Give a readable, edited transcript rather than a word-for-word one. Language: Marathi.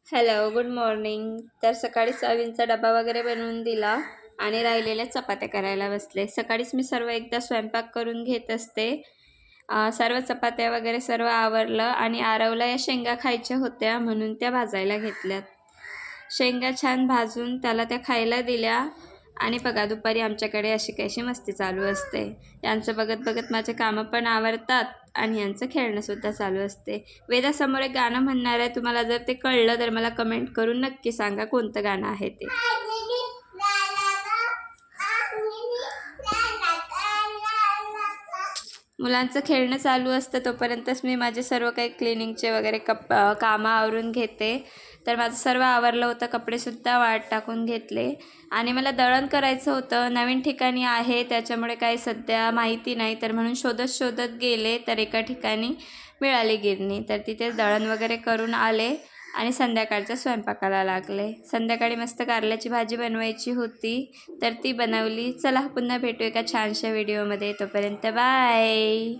Hello, good morning. तर सकाळी सोयाबीनचा डबा वगैरे बनवून दिला आणि राहिलेल्या चपात्या करायला बसले. सकाळीच मी सर्व एकदा स्वयंपाक करून घेत असते. सर्व चपात्या वगैरे सर्व आवरलं आणि आरवला या शेंगा खायच्या होत्या म्हणून त्या भाजायला घेतल्यात. शेंगा छान भाजून त्याला त्या खायला दिल्या आणि बघा दुपारी आमच्याकडे अशी कशी मस्ती चालू असते. यांचं बघत बघत माझे कामं पण आवरतात आणि यांचं खेळणंसुद्धा चालू असते. वेदासमोर एक गाणं म्हणणार आहे, तुम्हाला जर ते कळलं तर मला कमेंट करून नक्की सांगा कोणतं गाणं आहे ते. मुलांचं खेळणं चालू असतं तोपर्यंतच मी माझे सर्व काही क्लिनिंगचे वगैरे कामं आवरून घेते. तर माझं सर्व आवरलं होतं, कपडेसुद्धा वाळत टाकून घेतले आणि मला दळण करायचं होतं. नवीन ठिकाणी आहे त्याच्यामुळे काही सध्या माहिती नाही, तर म्हणून शोधत शोधत गेले तर एका ठिकाणी मिळाली गिरणी. तर तिथेच दळण वगैरे करून आले आणि संध्याकाळच्या स्वयंपाकाला लागले. संध्याकाळी मस्त कारल्याची भाजी बनवायची होती तर ती बनवली. चला पुन्हा भेटू एका छानशा व्हिडिओमध्ये. तोपर्यंत बाय.